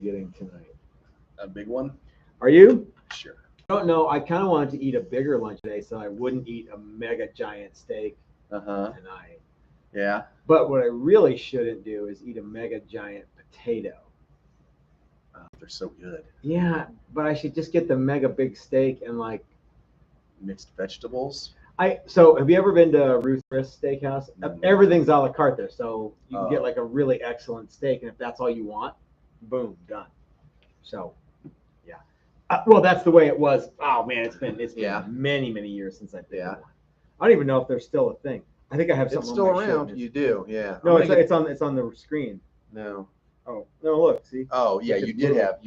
getting tonight? A big one? Are you? Sure. I don't know. I kind of wanted to eat a bigger lunch today, so I wouldn't eat a mega giant steak tonight. Yeah. But what I really shouldn't do is eat a mega giant potato. They're so good. Yeah, but I should just get the mega big steak and like Mixed vegetables. So have you ever been to Ruth's Chris Steakhouse? No. Everything's a la carte there, so you can get like a really excellent steak, and if that's all you want, boom, done. So, yeah. Well, that's the way it was. Oh man, it's been many years since I've been to one. I don't even know if there's still a thing. I think I have something. It's still on my around. shirt. You do, yeah. No, it's on the screen. No. Oh no! Look, see. Oh yeah, Like you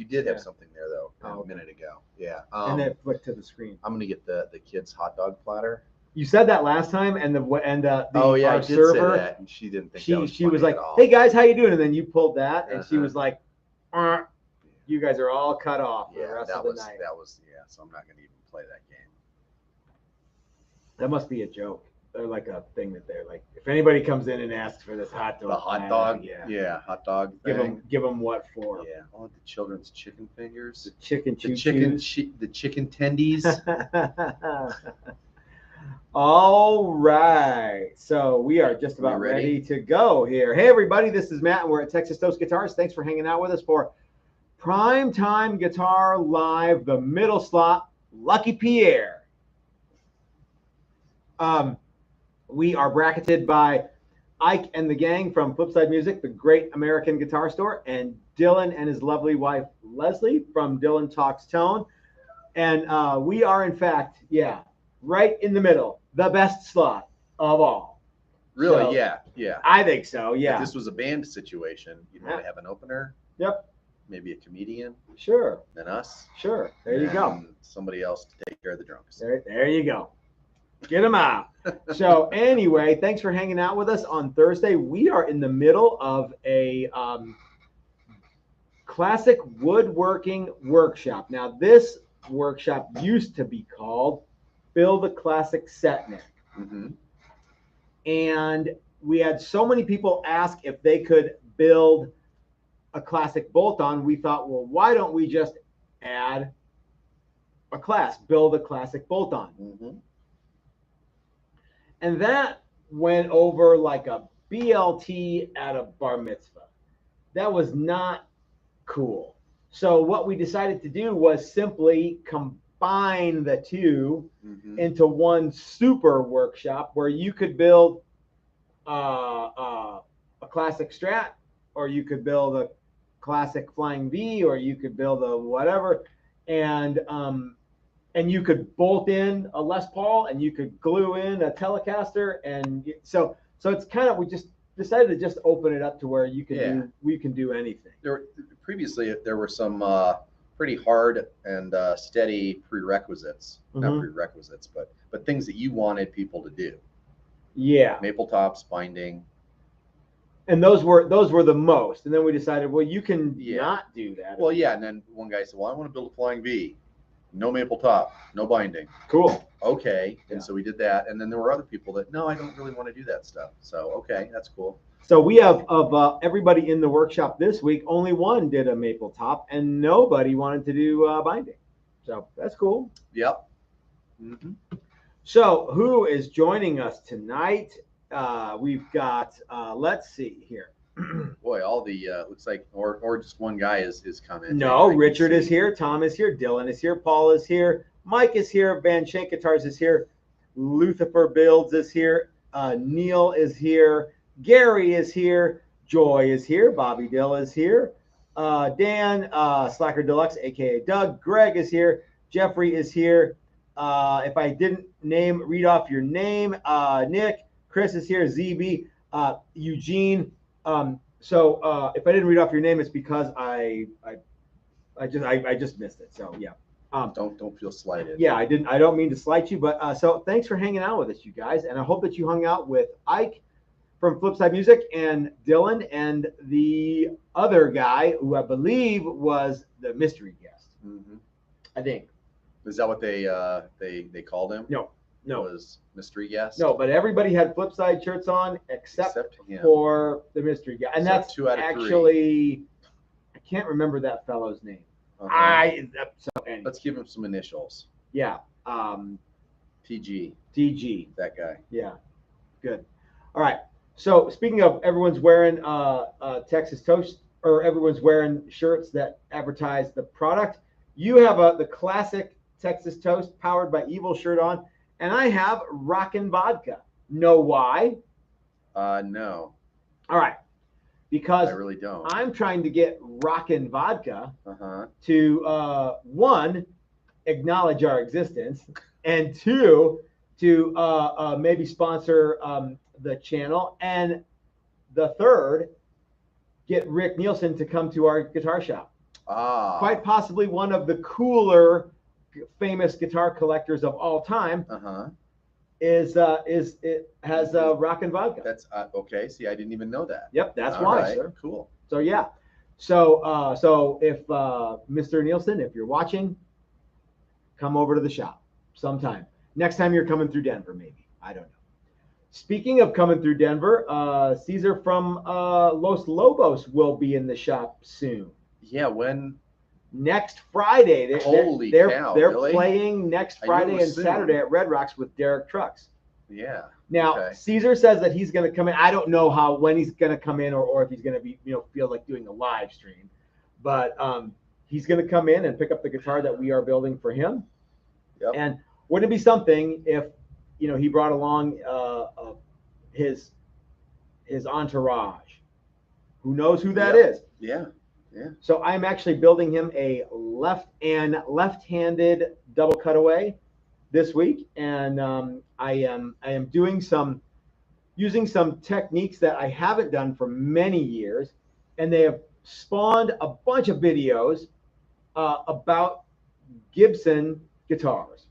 did have something there though a minute ago. Yeah. And then flick to the screen. I'm gonna get the kids' hot dog platter. You said that last time, and our I did server, say that, and she didn't think that was she was like, at all. "Hey guys, how you doing?" And then you pulled that, and she was like, "You guys are all cut off for the rest of the night." That was so I'm not gonna even play that game. That must be a joke. They're like a thing that they're like, if anybody comes in and asks for this hot dog, The hot dog, hot dog thing. Give them what for? Yeah, all the children's chicken fingers, The chicken the chicken tendies. All right, so we are just about ready to go here. Hey everybody, this is Matt, and we're at Texas Toast Guitars. Thanks for hanging out with us for Prime Time Guitar Live, the middle slot, Lucky Pierre. We are bracketed by Ike and the gang from Flipside Music, the great American guitar store, and Dylan and his lovely wife, Leslie, from Dylan Talks Tone. And we are, in fact, right in the middle, the best slot of all. Really? So, yeah. I think so, yeah. If this was a band situation, you'd want to have an opener. Yep. Maybe a comedian. Sure. Then us. Sure. There you go. Somebody else to take care of the drunks. There you go. Get them out. So anyway, thanks for hanging out with us on Thursday. We are in the middle of a classic woodworking workshop. Now, this workshop used to be called Build a Classic Set Neck. Mm-hmm. And we had so many people ask if they could build a classic bolt-on. We thought, well, why don't we just add a class, build a classic bolt-on? Mm-hmm. And that went over like a BLT at a bar mitzvah. That was not cool. So what we decided to do was simply combine the two into one super workshop where you could build a classic Strat, or you could build a classic Flying V, or you could build a whatever, and you could bolt in a Les Paul, and you could glue in a Telecaster, and so it's kind of, we just decided to just open it up to where you can we can do anything. Previously there were some pretty hard and steady prerequisites, not prerequisites, but things that you wanted people to do. Yeah. Maple tops, binding. And those were the most. And then we decided, well, you can not do that. Well, yeah. And then one guy said, well, I want to build a Flying V. No maple top, no binding. Cool. Okay. And so we did that. And then there were other people that, no, I don't really want to do that stuff. So, okay, that's cool. So we have, of everybody in the workshop this week, only one did a maple top, and nobody wanted to do binding. So that's cool. Yep. Mm-hmm. So who is joining us tonight? We've got, let's see here. Boy, all the looks like, or just one guy is commenting. No, Richard is here, Tom is here, Dylan is here, Paul is here, Mike is here, Van Shank Guitars is here, Lucifer Builds is here, Neil is here, Gary is here, Joy is here, Bobby Dill is here, Dan Slacker Deluxe, aka Doug, Greg is here, Jeffrey is here. If I didn't read off your name, Nick, Chris is here, ZB, Eugene. So if I didn't read off your name, it's because I just missed it. So yeah. Don't feel slighted. Yeah, I don't mean to slight you, but so thanks for hanging out with us, you guys, and I hope that you hung out with Ike from Flipside Music and Dylan and the other guy who I believe was the mystery guest. Mm-hmm. I think. Is that what they called him? No. It was mystery guest. No, but everybody had Flipside shirts on except for the mystery guy, and that's actually can't remember that fellow's name. So anyway. Let's give him some initials. Yeah. TG. TG. That guy. Yeah. Good. All right. So speaking of everyone's wearing Texas Toast, or everyone's wearing shirts that advertise the product, you have the classic Texas Toast powered by Evil shirt on, and I have Rockin' Vodka. Know why? No. All right. Because I really don't. I'm trying to get Rockin' Vodka Uh-huh. to one, acknowledge our existence, and two, to maybe sponsor the channel, and the third, get Rick Nielsen to come to our guitar shop. Quite possibly one of the cooler, famous guitar collectors of all time. Is it has Rockin' Vodka. That's okay. See, I didn't even know that. Yep, that's All why, right. sir. Cool. So yeah, so if Mr. Nielsen, if you're watching, come over to the shop sometime. Next time you're coming through Denver, maybe. I don't know. Speaking of coming through Denver, Caesar from Los Lobos will be in the shop soon. Yeah, when? Next Friday. Holy they're cow, They're really? playing next Friday and Saturday at Red Rocks with Derek Trucks. Yeah. Now, okay. Caesar says that he's going to come in. I don't know when he's going to come in, or if he's going to be, feel like doing a live stream. But he's going to come in and pick up the guitar that we are building for him. Yep. And wouldn't it be something if, he brought along his entourage? Who knows who that is? Yeah. Yeah. So I'm actually building him a left-handed double cutaway this week, and I am doing using some techniques that I haven't done for many years, and they have spawned a bunch of videos about Gibson guitars,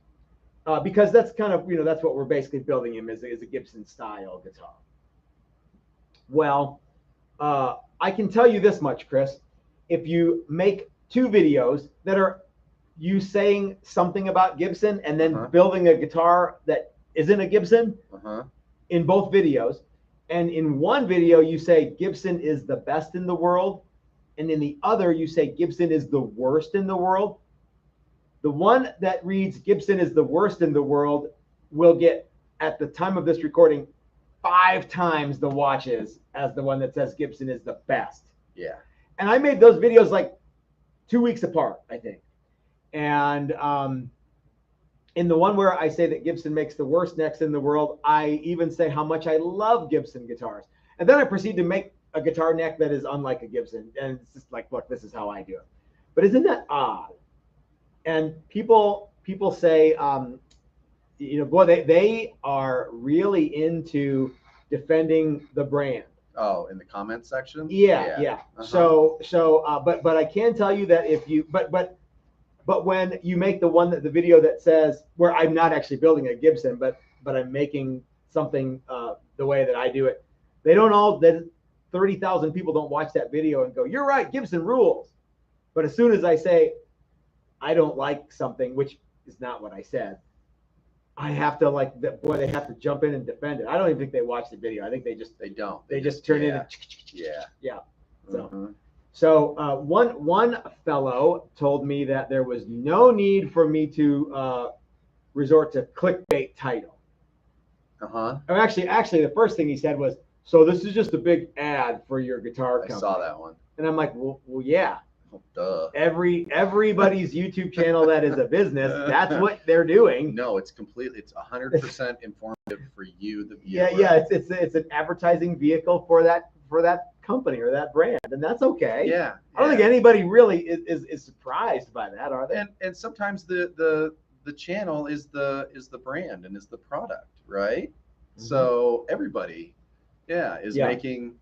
because that's kind of that's what we're basically building him, is a Gibson style guitar. Well, I can tell you this much, Chris. If you make 2 videos that are you saying something about Gibson and then building a guitar that isn't a Gibson in both videos, and in one video you say Gibson is the best in the world, and in the other you say Gibson is the worst in the world, the one that reads Gibson is the worst in the world will get, at the time of this recording, 5 times the watches as the one that says Gibson is the best. Yeah. And I made those videos like 2 weeks apart, I think. And in the one where I say that Gibson makes the worst necks in the world, I even say how much I love Gibson guitars. And then I proceed to make a guitar neck that is unlike a Gibson. And it's just like, look, this is how I do it. But isn't that odd? And people say, boy, they are really into defending the brand. Oh, in the comments section? Yeah. So, but I can tell you that if you, but when you make the video that says, where I'm not actually building a Gibson, but I'm making something the way that I do it, that 30,000 people don't watch that video and go, you're right, Gibson rules. But as soon as I say, I don't like something, which is not what I said, I have to they have to jump in and defend it. I don't even think they watch the video. I think they just turn in and yeah. So one fellow told me that there was no need for me to resort to clickbait title. Actually, the first thing he said was, so this is just a big ad for your guitar company. I saw that one. And I'm like, well, yeah. Duh. Everybody's YouTube channel that is a business, that's what they're doing. No, it's 100% informative for you, the viewer. Yeah. It's an advertising vehicle for that company or that brand, and that's okay. Yeah. I don't think anybody really is surprised by that, are they? And sometimes the channel is the brand and is the product, right? So everybody, is making.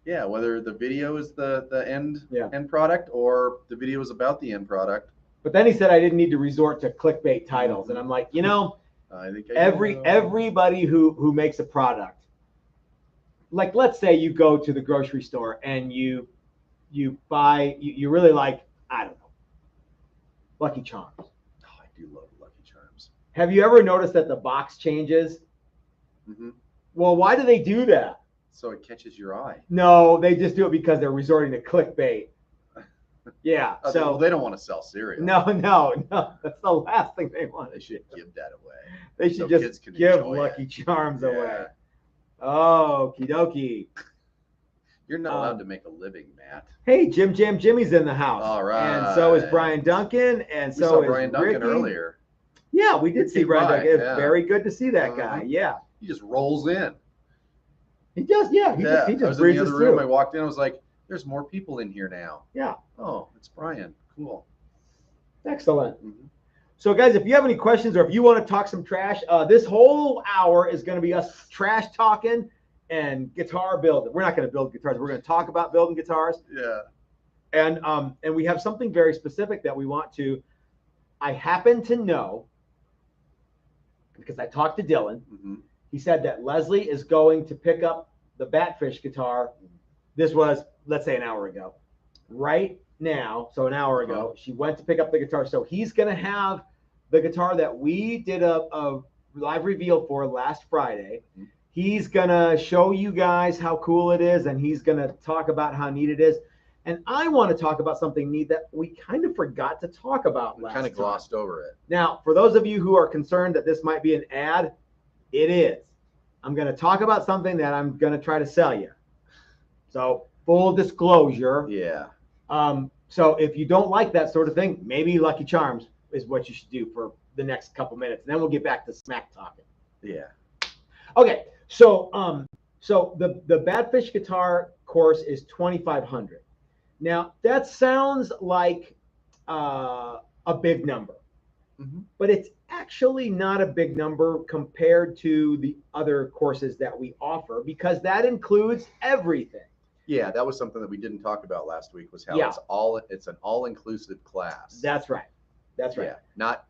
Yeah, whether the video is the end product or the video is about the end product. But then he said I didn't need to resort to clickbait titles, and I'm like, I think everybody who makes a product, like let's say you go to the grocery store and you buy you really like, I don't know, Lucky Charms. Oh, I do love Lucky Charms. Have you ever noticed that the box changes? Well, why do they do that? So it catches your eye. No, they just do it because they're resorting to clickbait. Yeah. Oh, So they don't want to sell cereal. no. That's the last thing they want. They should give that away. They should so just kids can give enjoy Lucky it. Charms Yeah. away. Okie dokie. You're not allowed to make a living, Matt. Hey, Jimmy's in the house. All right. And so is Brian Duncan, and We so saw is Brian Duncan Ricky. earlier. Yeah, we did He see came Brian by, Duncan. It's yeah. very good to see that guy. Yeah. He just rolls in. He does, yeah. He I just was in the breezes other room. through. I walked in. I was like, "There's more people in here now." Yeah. Oh, it's Brian. Cool. Excellent. So, guys, if you have any questions or if you want to talk some trash, this whole hour is going to be us trash talking and guitar building. We're not going to build guitars. We're going to talk about building guitars. Yeah. And we have something very specific that we want to. I happen to know because I talked to Dylan. He said that Leslie is going to pick up the Batfish guitar. This was, let's say, an hour ago. Right now, so an hour ago, she went to pick up the guitar. So he's going to have the guitar that we did a live reveal for last Friday. He's going to show you guys how cool it is, and he's going to talk about how neat it is. And I want to talk about something neat that we kind of forgot to talk about last time. Kind of glossed over it. Now, for those of you who are concerned that this might be an ad, it is. I'm going to talk about something that I'm going to try to sell you. So, full disclosure. Yeah. So if you don't like that sort of thing, maybe Lucky Charms is what you should do for the next couple minutes. And then we'll get back to smack talking. Yeah. Okay. So the Batfish guitar course is $2,500. Now that sounds like a big number, but it's actually not a big number compared to the other courses that we offer because that includes everything. Yeah, that was something that we didn't talk about last week. Was how it's an all-inclusive class. That's right. That's right. Yeah, not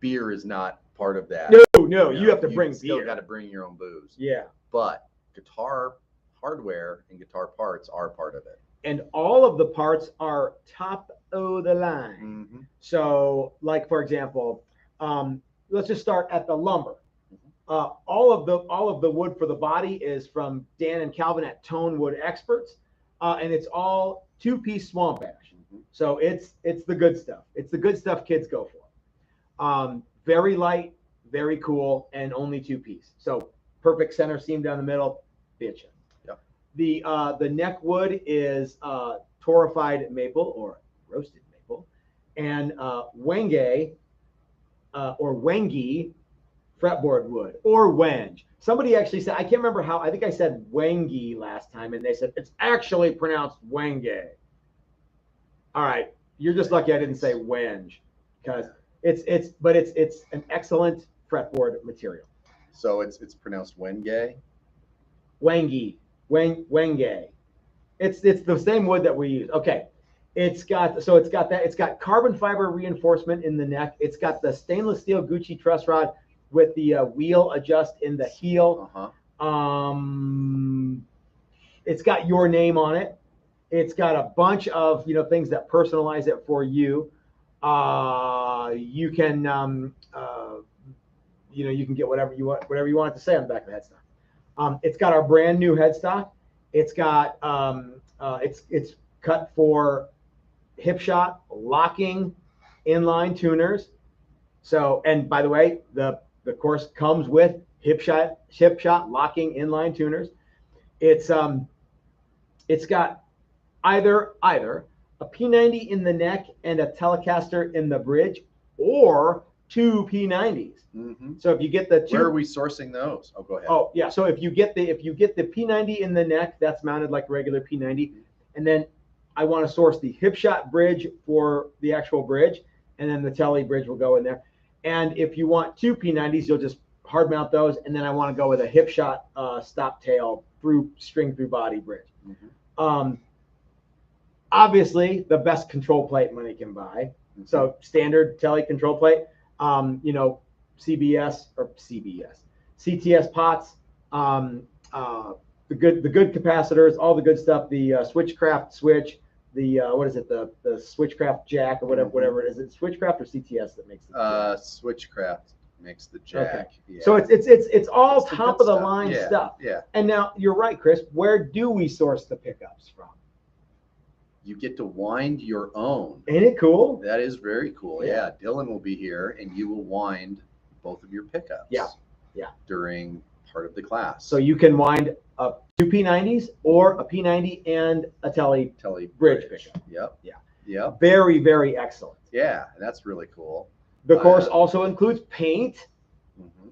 beer is not part of that. No, you have to bring beer. Still got to bring your own booze. Yeah. But guitar hardware and guitar parts are part of it. And all of the parts are top of the line. So, like for example, let's just start at the lumber. All of the wood for the body is from Dan and Calvin at Tone Wood Experts, and it's all 2-piece swamp ash. So it's the good stuff. It's the good stuff kids go for. Very light, very cool, and only 2-piece. So perfect center seam down the middle, bitchin'. Yeah. The neck wood is torrefied maple or roasted maple, and wenge or wengi fretboard wood or wenge. Somebody actually said, I can't remember how, I think I said wengi last time, and they said it's actually pronounced wenge. All right, you're just lucky I didn't say wenge because it's an excellent fretboard material. So it's pronounced wenge. Wenge. It's the same wood that we use. Okay. It's got carbon fiber reinforcement in the neck. It's got the stainless steel Gucci truss rod with the wheel adjust in the heel. It's got your name on it. It's got a bunch of things that personalize it for you. You can you can get whatever you want it to say on the back of the headstock. It's got our brand new headstock. It's got it's cut for Hipshot locking inline tuners. So, and by the way, the course comes with Hipshot locking inline tuners. It's got either a P90 in the neck and a Telecaster in the bridge, or 2 P90s. So if you get the two, where are we sourcing those? Oh, go ahead. Oh yeah, so if you get the P90 in the neck, that's mounted like a regular P90, and then I want to source the Hipshot bridge for the actual bridge, and then the Tele bridge will go in there. And if you want 2 P90s, you'll just hard mount those, and then I want to go with a Hipshot stop tail string through body bridge. Obviously, the best control plate money can buy. So standard Tele control plate, CTS pots, the good capacitors, all the good stuff. The Switchcraft switch, the the Switchcraft jack or whatever it is. It's Switchcraft or CTS that makes it. Switchcraft makes the jack. Okay. Yeah. So it's all top of the line stuff. Yeah. And now you're right, Chris. Where do we source the pickups from? you get to wind your own. Ain't it cool? That is very cool. Yeah. Yeah. Dylan will be here and you will wind both of your pickups. Yeah. During part of the class. So you can wind up 2 P90s or a P90 and a Tele bridge pickup. Yep. Yeah. Yep. Very, very excellent. Yeah, that's really cool. The course also includes paint. Mm-hmm.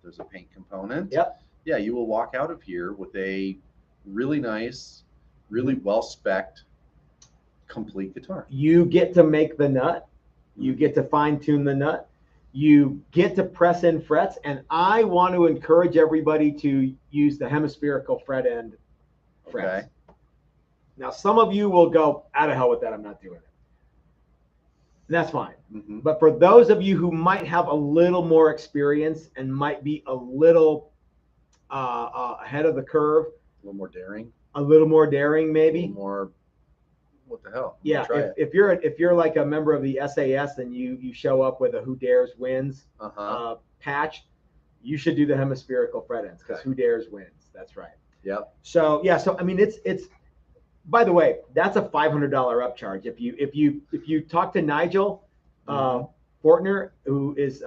There's a paint component. Yep. Yeah, you will walk out of here with a really nice, really well-spec'd, complete guitar. You get to make the nut. You get to fine-tune the nut. You get to press in frets, and I want to encourage everybody to use the hemispherical fret end frets. Okay. Now, some of you will go, out of hell with that, I'm not doing it. And that's fine. Mm-hmm. But for those of you who might have a little more experience and might be a little ahead of the curve. A little more daring. A little more daring, maybe. A little more, what the hell? Yeah, if you're like a member of the SAS and you show up with a Who Dares Wins patch, you should do the hemispherical fret ends because Who Dares Wins. That's right. Yep. So yeah, so I mean it's by the way, that's a $500 upcharge. If you talk to Nigel Fortner, who is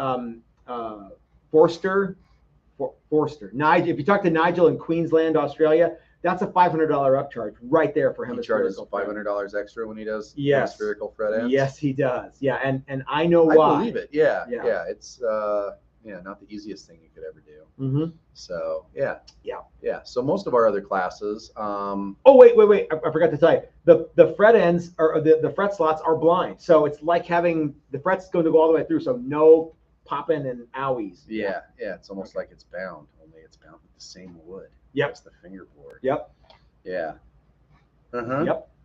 Forster. Nigel, if you talk to Nigel in Queensland, Australia, that's a $500 upcharge right there for hemispherical. He charges $500 extra when he does hemispherical fret ends. Yes, he does. Yeah, and I know why. I believe it. Yeah. It's not the easiest thing you could ever do. Mm-hmm. So yeah. So most of our other classes. Oh wait! I forgot to tell you, the fret ends or the fret slots are blind, so it's like having the frets going to go all the way through, so no popping and owies. Yeah. It's almost like it's bound, only it's bound with the same wood. Yep. It's the fingerboard. Yep. Yeah.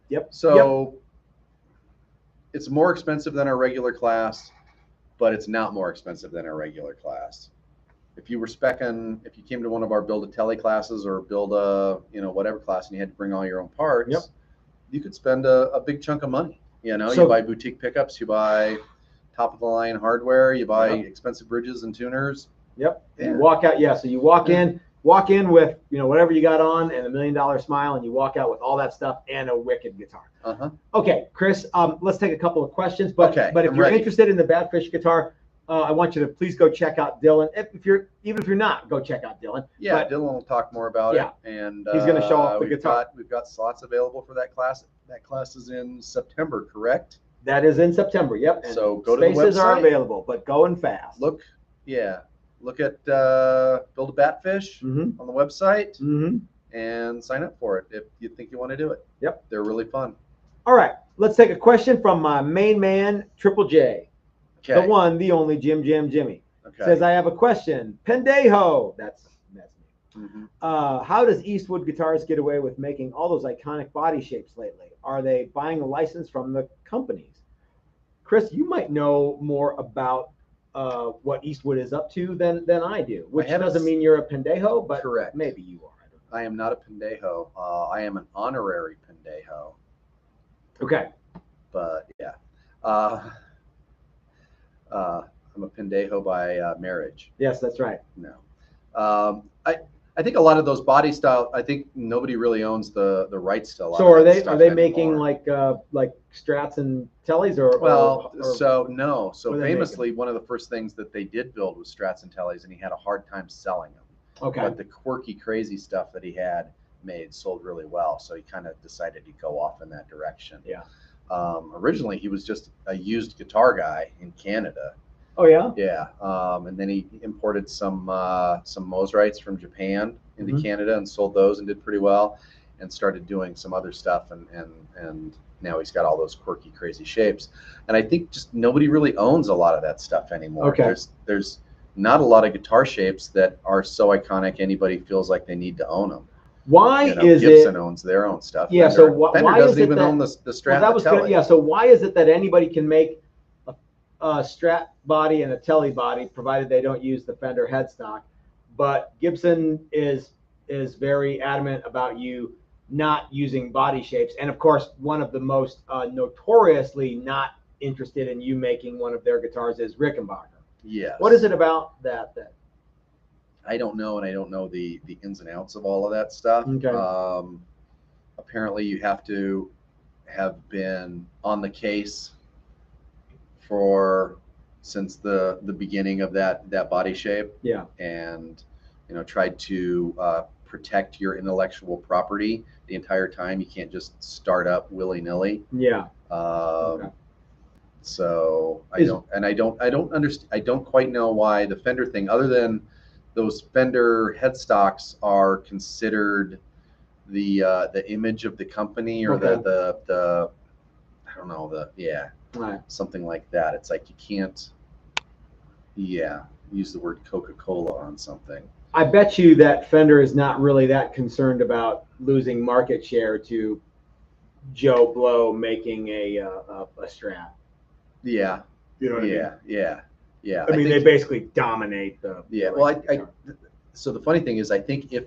Yep. So it's more expensive than our regular class, but it's not more expensive than our regular class. If you came to one of our build a tele classes or build a, whatever class and you had to bring all your own parts, you could spend a big chunk of money. You buy boutique pickups, you buy top of the line hardware, you buy expensive bridges and tuners. Yep. And you walk out. So you walk in with whatever you got on and $1 million smile, and you walk out with all that stuff and a wicked guitar. Okay, Chris, let's take a couple of questions. But if you're interested in the Batfish guitar, I want you to please go check out Dylan. Even if you're not, go check out Dylan. Yeah, but Dylan will talk more about it. And he's going to show off the guitar. We've got slots available for that class. That class is in September, correct? That is in September. Yep. And so go to the website. Spaces are available, but going fast. Look at Build a Batfish on the website and sign up for it if you think you want to do it. Yep. They're really fun. All right. Let's take a question from my main man, Triple J. Okay. The one, the only Jimmy. Okay. Says, I have a question. Pendejo. That's me. How does Eastwood Guitars get away with making all those iconic body shapes lately? Are they buying a license from the companies? Chris, you might know more about what Eastwood is up to than I do, which doesn't mean you're a pendejo, but correct. Maybe you are. I am not a pendejo. I am an honorary pendejo. Okay. But yeah, I'm a pendejo by marriage. Yes, that's right. No, I think a lot of those body style. I think nobody really owns the rights to a lot. So are they making like Strats and Tellys or? No. So famously, one of the first things that they did build was Strats and Tellys, and he had a hard time selling them. Okay. But the quirky, crazy stuff that he had made sold really well, so he kind of decided to go off in that direction. Yeah. Originally, he was just a used guitar guy in Canada. Oh yeah. Yeah. And then he imported some Mosrites from Japan into Canada and sold those and did pretty well, and started doing some other stuff and now he's got all those quirky, crazy shapes. And I think just nobody really owns a lot of that stuff anymore. Okay. There's not a lot of guitar shapes that are so iconic anybody feels like they need to own them. Why is Gibson owns their own stuff. Yeah. Fender, So Fender why doesn't is it even that, own the Strat? Well, that was good. Yeah. So why is it that anybody can make a Strat body and a Telly body, provided they don't use the Fender headstock, but Gibson is very adamant about you not using body shapes, and of course one of the most notoriously not interested in you making one of their guitars is Rickenbacker. Yes. What is it about that? I don't know, and I don't know the ins and outs of all of that stuff. Okay. Apparently you have to have been on the case since the beginning of that body shape. Yeah. And tried to protect your intellectual property the entire time. You can't just start up willy-nilly. Yeah. Okay. So I don't understand. I don't quite know why the fender thing, other than those fender headstocks are considered the image of the company, or the I don't know, right. something like that. It's like you can't use the word Coca-Cola on something. I bet you that Fender is not really that concerned about losing market share to Joe Blow making a Strat. Yeah. You know what I mean? Yeah. I mean, they basically dominate the. Yeah. Well, so the funny thing is, I think if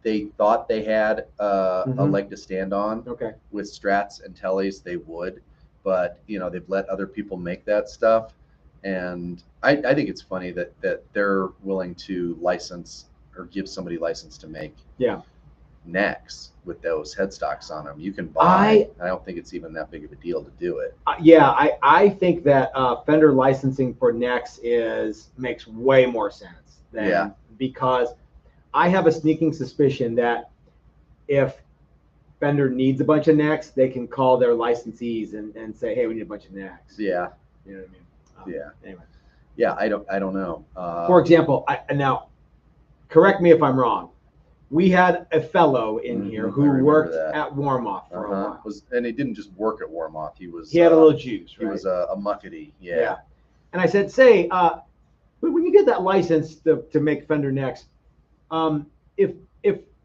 they thought they had a leg to stand on, with Strats and Tellys, they would. But they've let other people make that stuff, and I think it's funny that they're willing to license or give somebody license to make necks with those headstocks on them. You can buy. I don't think it's even that big of a deal to do it. I think that Fender licensing for necks makes way more sense because I have a sneaking suspicion that if Fender needs a bunch of necks, they can call their licensees and say, hey, we need a bunch of necks. Yeah. You know what I mean? Anyway. Yeah, I don't know. For example, now correct me if I'm wrong. We had a fellow in here who worked at Warmoth for a while. And he didn't just work at Warmoth. He had a little juice, right? He was a muckety. Yeah. And I said, say, when you get that license to make Fender necks, if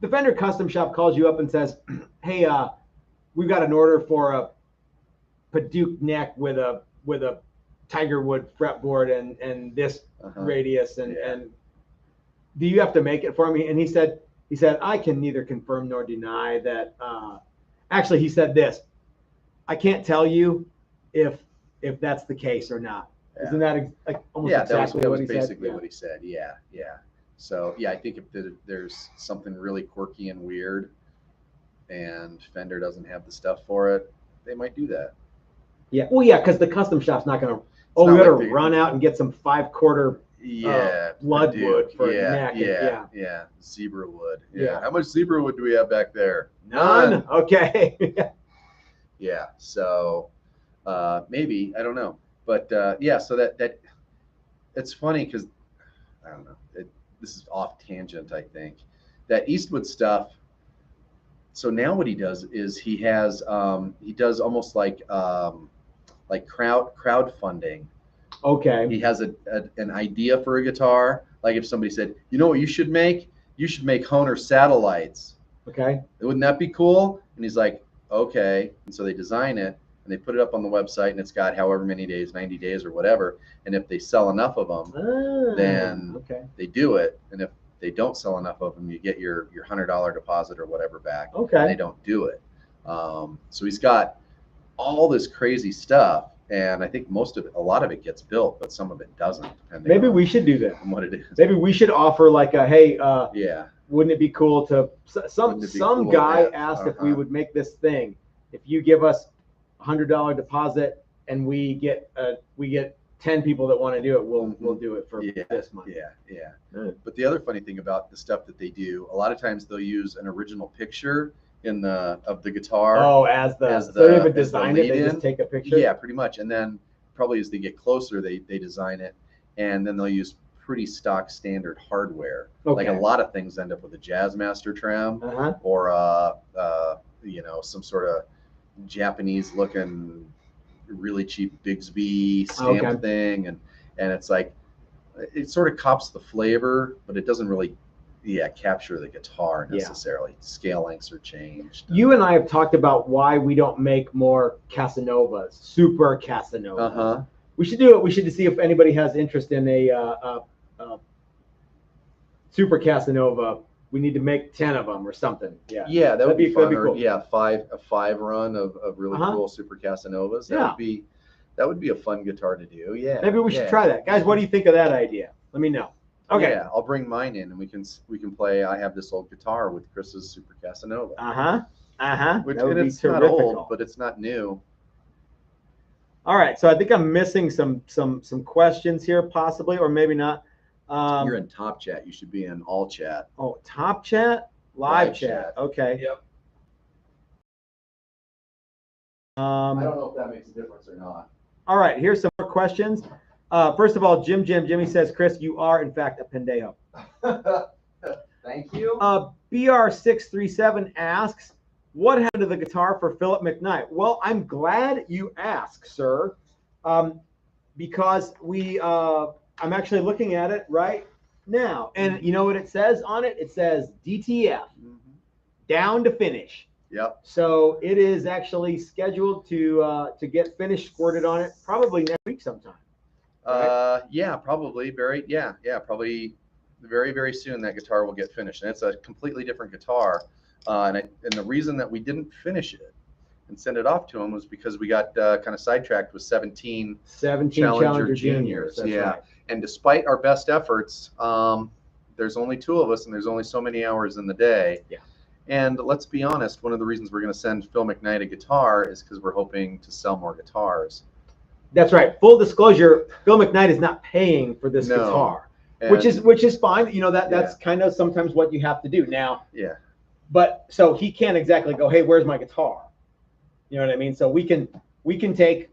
the Fender custom shop calls you up and says, hey, we've got an order for a Paduke neck with a Tigerwood fretboard and this radius and do you have to make it for me? And he said I can neither confirm nor deny that. Actually, he said this: I can't tell you if that's the case or not. Yeah. Isn't that almost exactly that what was he basically said? what he said. Yeah. So I think if there's something really quirky and weird, and Fender doesn't have the stuff for it, they might do that. Yeah. Well, yeah, because the custom shop's not going to. Oh, we got to run out and get some 5/4 blood wood for a neck. Yeah. Zebra wood. Yeah. How much zebra wood do we have back there? None. Okay. Yeah. So maybe, I don't know, but so that it's funny because I don't know. This is off tangent. I think that Eastwood stuff. So now what he does is he does almost like crowdfunding. Okay. He has an idea for a guitar. Like if somebody said, you know what you should make? You should make Hohner satellites. Okay. Wouldn't that be cool? And he's like, okay. And so they design it and they put it up on the website, and it's got however many days, 90 days or whatever. And if they sell enough of them, then they do it. And if they don't sell enough of them, you get your $100 deposit or whatever back. Okay. And they don't do it. So he's got all this crazy stuff. And I think a lot of it gets built, but some of it doesn't. Maybe we should do that. What it is. Maybe we should offer like a, hey, wouldn't it be cool to some guy asked if we would make this thing. If you give us $100 deposit and we get 10 people that want to do it, we'll do it for this month. Yeah. But the other funny thing about the stuff that they do, a lot of times they'll use an original picture of the guitar. Oh, so they haven't designed it, they just take a picture? Yeah, pretty much. And then probably as they get closer, they design it, and then they'll use pretty stock standard hardware. Like a lot of things end up with a Jazzmaster trem or some sort of Japanese looking really cheap Bigsby stamp thing, and it's like it sort of cops the flavor, but it doesn't really capture the guitar necessarily. Scale lengths are changed. You and I have talked about why we don't make more Casanovas, super Casanovas. We should do it. We should see if anybody has interest in a super Casanova. We need to make 10 of them or something. Yeah, that would be fun. Cool. A 5 run of really cool super Casanovas. That would be a fun guitar to do. Yeah. Maybe we should try that, guys. What do you think of that idea? Let me know. Okay. Yeah, I'll bring mine in and we can play. I have this old guitar with Chris's super Casanova. Which That would be it's not terrific. old, but it's not new. All right, so I think I'm missing some questions here, possibly, or maybe not. You're in top chat. You should be in all chat. Oh, top chat, live chat. Okay. Yep. I don't know if that makes a difference or not. All right, here's some more questions. First of all, Jimmy says, Chris, you are in fact a pendejo. Thank you. BR637 asks, what happened to the guitar for Philip McKnight? Well, I'm glad you asked, sir, because I'm actually looking at it right now. And you know what it says on it? It says DTF, down to finish. Yep. So it is actually scheduled to get finish squirted on it probably next week sometime. Right? Yeah, probably probably very, very soon that guitar will get finished. And it's a completely different guitar. And the reason that we didn't finish it and send it off to him was because we got kind of sidetracked with 17 Challenger Juniors. Yeah. Right. And despite our best efforts, there's only 2 of us and there's only so many hours in the day. Yeah. And let's be honest, one of the reasons we're going to send Phil McKnight a guitar is because we're hoping to sell more guitars. That's right. Full disclosure, Phil McKnight is not paying for this guitar, which is fine. You know, that's kind of sometimes what you have to do now. Yeah. But so he can't exactly go, hey, where's my guitar? You know what I mean? So we can take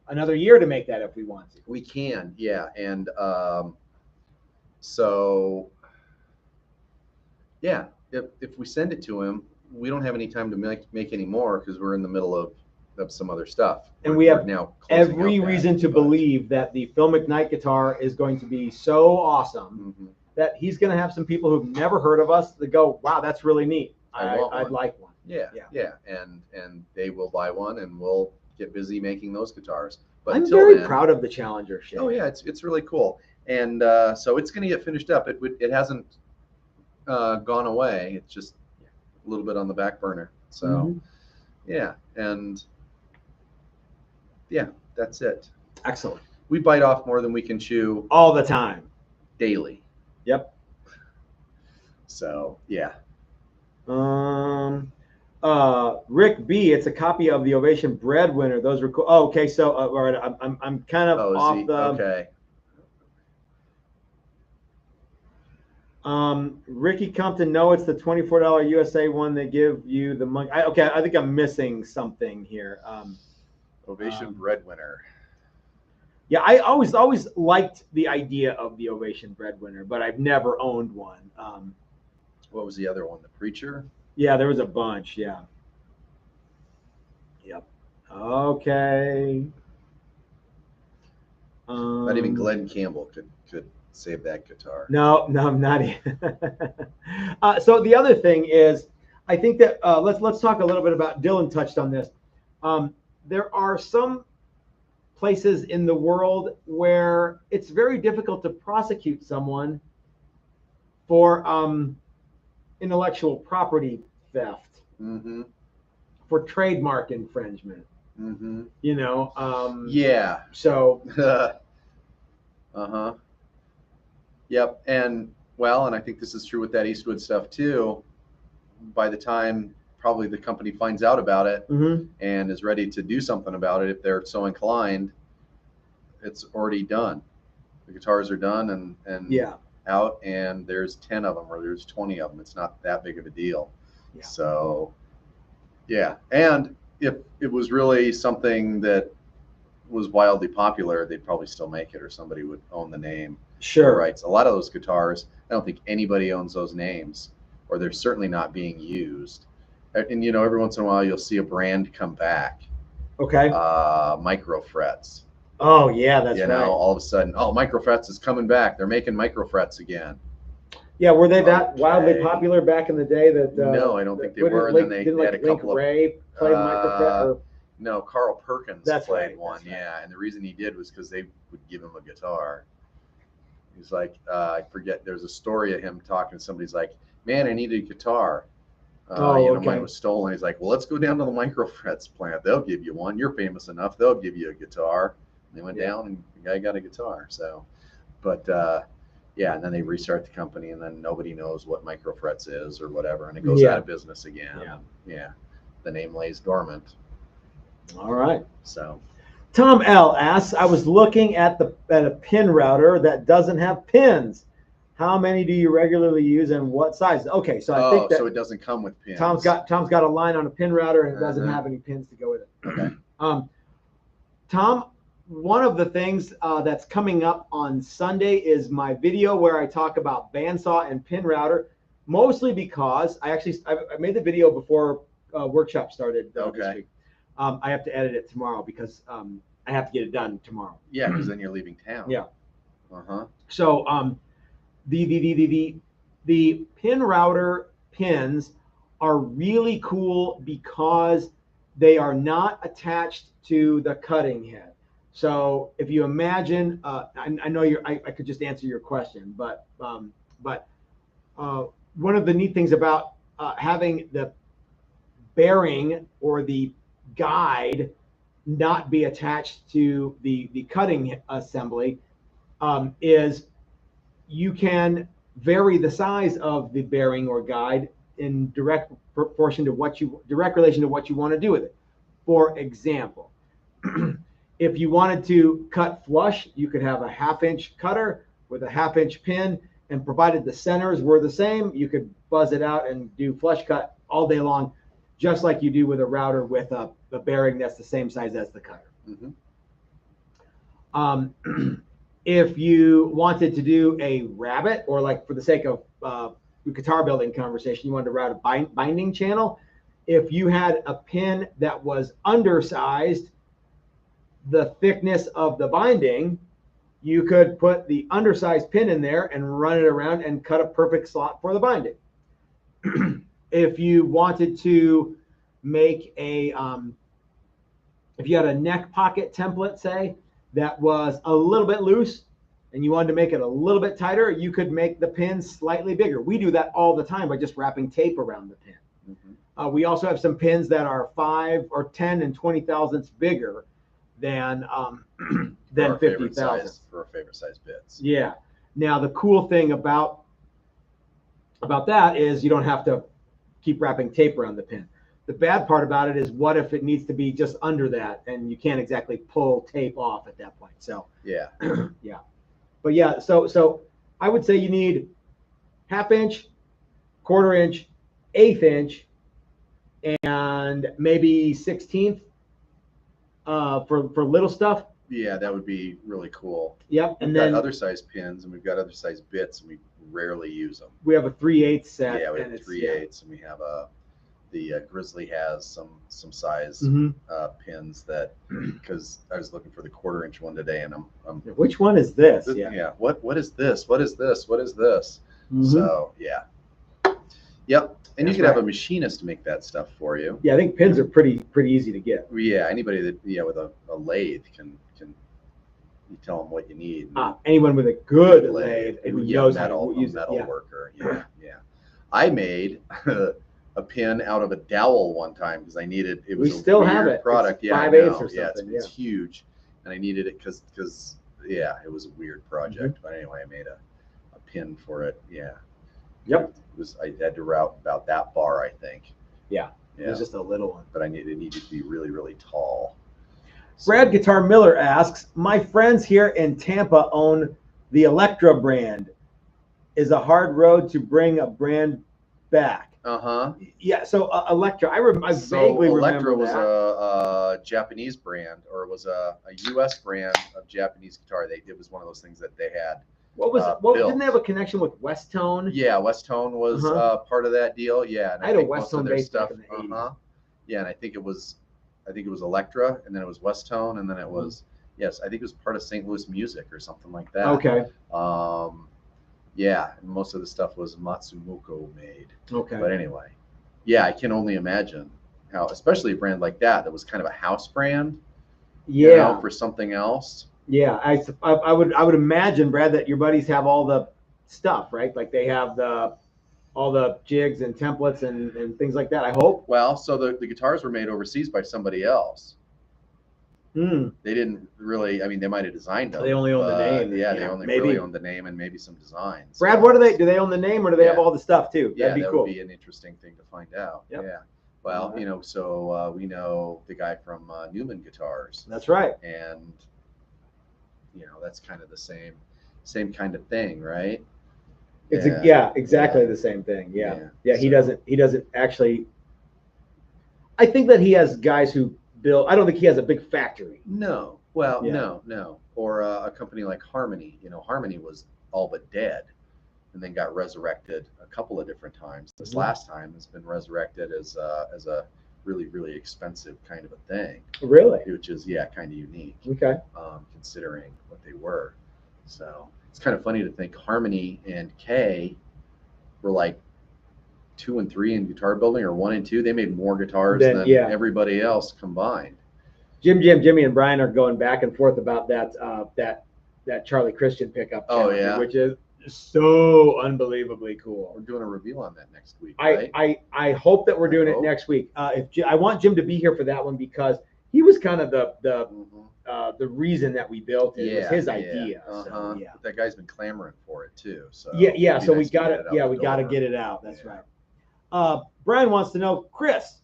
another year to make that if we want to. We can, yeah. And so yeah, if we send it to him, we don't have any time to make any more because we're in the middle of some other stuff. And we have now every reason to believe that the Phil McKnight guitar is going to be so awesome that he's going to have some people who've never heard of us that go, wow, that's really neat. I'd like one. Yeah. And they will buy one and we'll get busy making those guitars. But I'm very proud of the Challenger shape. Oh yeah, it's really cool. And so it's going to get finished up. It hasn't gone away. It's just a little bit on the back burner. So yeah, and yeah, that's it. Excellent. We bite off more than we can chew all the time. Daily. Yep. So yeah. Rick B, it's a copy of the Ovation Breadwinner. Those were cool. Oh, okay. So all right, I'm kind of off the okay. Ricky Compton, no, it's the $24 USA one. They give you the money. Okay, I think I'm missing something here. Ovation Breadwinner. Yeah, I always liked the idea of the Ovation Breadwinner, but I've never owned one. What was the other one? The Preacher? Yeah, there was a bunch. Yeah. Yep. Okay. Not even Glenn Campbell could save that guitar. No, I'm not even. So the other thing is, I think that let's talk a little bit about. Dylan touched on this. There are some places in the world where it's very difficult to prosecute someone for intellectual property theft, for trademark infringement. You know. Yeah. So. Yep. And well, and I think this is true with that Eastwood stuff too. By the time probably the company finds out about it and is ready to do something about it, if they're so inclined, it's already done. The guitars are done and out, and there's 10 of them or there's 20 of them. It's not that big of a deal. Yeah. So yeah. And if it was really something that was wildly popular, they'd probably still make it, or somebody would own the name. Sure. Rights. A lot of those guitars, I don't think anybody owns those names, or they're certainly not being used. And you know, every once in a while you'll see a brand come back. Okay. Micro Frets. Oh yeah, that's right. You know, all of a sudden, oh, Micro Frets is coming back. They're making Micro Frets again. Yeah, were they that wildly popular back in the day? That no, I don't think they were. And then they had a couple of Ray played Micro Fret. No, Carl Perkins played one. That's right. Yeah, and the reason he did was because they would give him a guitar. He's like, I forget. There's a story of him talking to somebody. He's like, man, I need a guitar. Mine was stolen. He's like, well, let's go down to the Micro Frets plant. They'll give you one. You're famous enough. They'll give you a guitar. And they went down, and the guy got a guitar. So, but yeah, and then they restart the company, and then nobody knows what Micro Frets is or whatever, and it goes out of business again. Yeah. the name lays dormant. All right. So Tom L asks, I was looking at a pin router that doesn't have pins. How many do you regularly use and what size? Okay, so I think that so it doesn't come with pins. Tom's got a line on a pin router and it doesn't have any pins to go with it. Okay. Tom, one of the things that's coming up on Sunday is my video where I talk about bandsaw and pin router, mostly because I made the video before workshop started this week. I have to edit it tomorrow because I have to get it done tomorrow. Yeah, because then you're leaving town. Yeah. So the pin router pins are really cool because they are not attached to the cutting head. So if you imagine, I know I could just answer your question, but one of the neat things about having the bearing or the guide not be attached to the cutting assembly is you can vary the size of the bearing or guide in direct relation to what you want to do with it. For example, if you wanted to cut flush, you could have a 1/2-inch cutter with a 1/2-inch pin, and provided the centers were the same, you could buzz it out and do flush cut all day long, just like you do with a router with a bearing that's the same size as the cutter. If you wanted to do a rabbet, or like for the sake of guitar building conversation, you wanted to route a binding channel, if you had a pin that was undersized the thickness of the binding, you could put the undersized pin in there and run it around and cut a perfect slot for the binding. If you wanted to make if you had a neck pocket template, say, that was a little bit loose and you wanted to make it a little bit tighter, you could make the pin slightly bigger. We do that all the time by just wrapping tape around the pin. We also have some pins that are 5 or 10 and 20 thousandths bigger than 50 thousandths for our favorite size bits. Yeah. Now the cool thing about that is you don't have to keep wrapping tape around the pin. The bad part about it is, what if it needs to be just under that and you can't exactly pull tape off at that point? So yeah. Yeah. But yeah, so I would say you need 1/2-inch, 1/4-inch, 1/8-inch, and maybe 1/16 for little stuff. Yeah, that would be really cool. Yep. And then other size pins, and we've got other size bits, and we rarely use them. We have a 3/8 set. Yeah, we have 3/8, and we have the Grizzly has some size pins that, because I was looking for the 1/4-inch one today, and I'm which one is this? Yeah. What is this? What is this? What is this? So yeah. Yep. And you could have a machinist make that stuff for you. Yeah, I think pins are pretty easy to get. Yeah, anybody that with a lathe can you tell them what you need. Anyone with a good lathe who knows metal, how to use a metal worker. Yeah. I made a pin out of a dowel one time because I needed it. We still have it. Product. It's 5/8 or something. Yeah, it's huge, and I needed it because it was a weird project. But anyway, I made a pin for it. Yeah. Yep. I had to route about that far, I think. Yeah. It was just a little one. But it needed to be really, really tall. Brad Guitar Miller asks, my friends here in Tampa own the Electra brand. Is a hard road to bring a brand back. Yeah, so Electra, I vaguely remember Electra was a Japanese brand, or it was a U.S. brand of Japanese guitar. It was one of those things that they had. What was it? Didn't they have a connection with West Tone? Yeah, West Tone was part of that deal. Yeah, and I had a West Tone bass stuff in the 80s. Yeah, and I think it was Electra, and then it was West Tone, and then it was I think it was part of St. Louis Music or something like that. Okay. Yeah, and most of the stuff was Matsumoko made. Okay. But anyway, yeah, I can only imagine how, especially a brand like that was kind of a house brand. Yeah. For something else. Yeah, I would imagine, Brad, that your buddies have all the stuff, right? Like they have all the jigs and templates and things like that, I hope. Well, so the guitars were made overseas by somebody else. They didn't really, they might have designed them. They only own the name. Yeah, they only really own the name and maybe some designs. Brad, what do they own the name, or do they have all the stuff too? Yeah, that'd be cool. Would be an interesting thing to find out. Yep. Yeah. Well, you know, so we know the guy from Newman Guitars. That's right. And you know, that's kind of the same kind of thing, right? It's exactly the same thing. Yeah. He doesn't actually. I think that he has guys who build. I don't think he has a big factory. No. Well, no. Or a company like Harmony. You know, Harmony was all but dead, and then got resurrected a couple of different times. This last time has been resurrected as a really, really expensive kind of a thing. Really? Which is kind of unique. Okay. Considering what they were. So it's kind of funny to think Harmony and K were like 2 and 3 in guitar building, or 1 and 2. They made more guitars than everybody else combined. Jimmy, and Brian are going back and forth about that Charlie Christian pickup. Which is so unbelievably cool. We're doing a review on that next week. Right? I hope that we're doing it next week. I want Jim to be here for that one, because he was kind of the reason that we built it. It was his idea. So, that guy's been clamoring for it too. So so we got it. We got to get it out. That's right. Brian wants to know, Chris,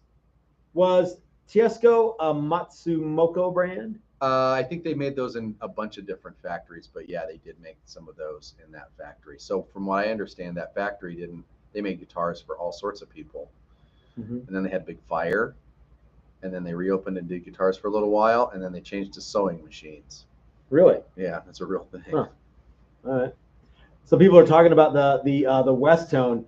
was Tiesco a Matsumoko brand? I think they made those in a bunch of different factories, but they did make some of those in that factory. So from what I understand, that factory they made guitars for all sorts of people. And then they had Big Fire, and then they reopened and did guitars for a little while, and then they changed to sewing machines. Really? Yeah, that's a real thing. Huh. All right. So people are talking about the West Tone.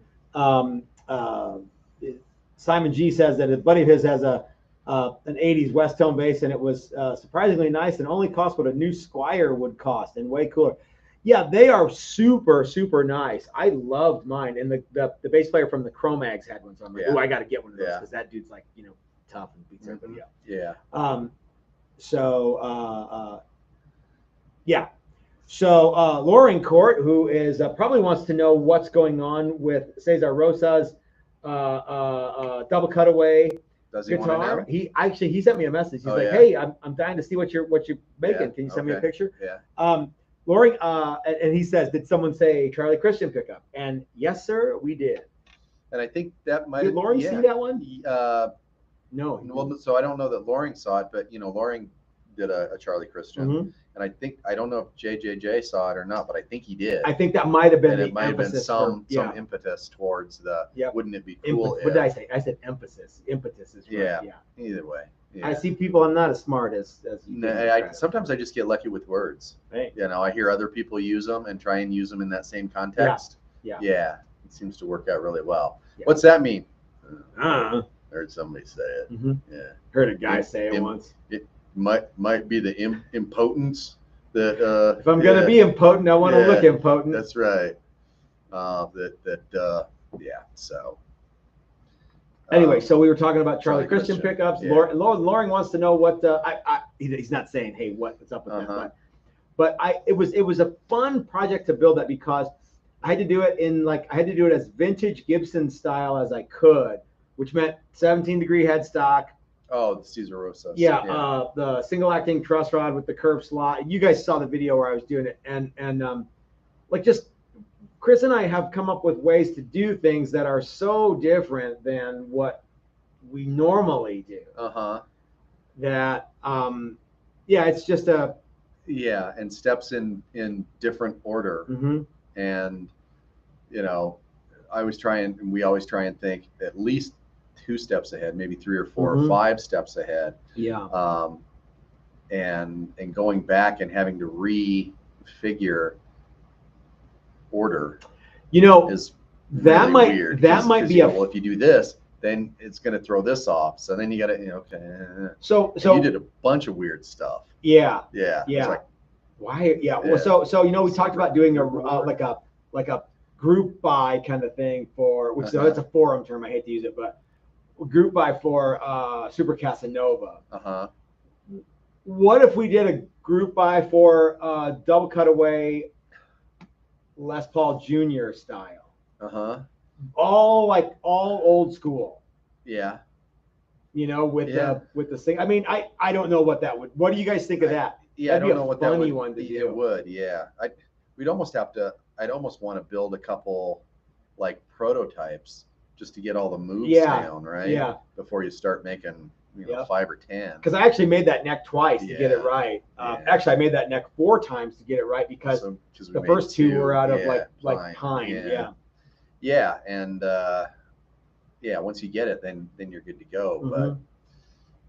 Simon G says that a buddy of his has an 80s West Tone bass, and it was surprisingly nice and only cost what a new Squire would cost, and way cooler. Yeah, they are super, super nice. I loved mine, and the bass player from the Cro-Mags had one, so I'm like, I got to get one of those, because that dude's like, tough and beats everybody up. So Loring Court, who is probably wants to know what's going on with Cesar Rosa's double cutaway guitar. He sent me a message. He's hey, I'm dying to see what you're making. Can you send me a picture? Loring, and he says, did someone say Charlie Christian pickup? And yes, sir, we did. And I think that might. Did Loring see that one? No. Well, so I don't know that Loring saw it, but Loring did a Charlie Christian, and I don't know if JJJ saw it or not, but I think he did. I think that might have been it might have been some impetus towards the. Wouldn't it be cool? What did I say? I said emphasis. Impetus is right. Either way. I see people. I'm not as smart as you. Sometimes I just get lucky with words. Right. I hear other people use them and try and use them in that same context. Yeah. It seems to work out really well. What's that mean? Heard somebody say it. Heard a guy say it once. It might be the impotence that. If I'm gonna be impotent, I want to look impotent. That's right. So. Anyway, so we were talking about Charlie Christian pickups. Loring wants to know what he's not saying, hey, what's up with that, but it was a fun project to build that, because I had to do it as vintage Gibson style as I could, which meant 17-degree headstock. Oh, the Cesar Rosa. The single acting truss rod with the curved slot. You guys saw the video where I was doing it, and just Chris and I have come up with ways to do things that are so different than what we normally do. That it's just and steps in different order. And we always try and think at least 2 steps ahead, maybe 3 or 4 or 5 steps ahead. And going back and having to refigure order is really weird. That might be well, if you do this, then it's going to throw this off. So then you got to So you did a bunch of weird stuff. Yeah. It's like, why? Well, so we talked about doing a like a group buy kind of thing for which it's a forum term. I hate to use it, but group buy for Super Casanova. What if we did a group buy for double cutaway Les Paul Jr. style? All old school. With the thing. I mean, I don't know what that would. What do you guys think of that? I don't know what that would. One to do. It would. We'd almost have to. I'd almost want to build a couple like prototypes just to get all the moves Yeah. down, right? Yeah. Before you start making, Yep. 5 or 10. Because I actually made that neck twice to get it Yeah. right. Yeah. Actually, I made that neck 4 times to get it right because we the made first 2 were out of yeah, like pine. Yeah. Yeah, and once you get it, then you're good to go. But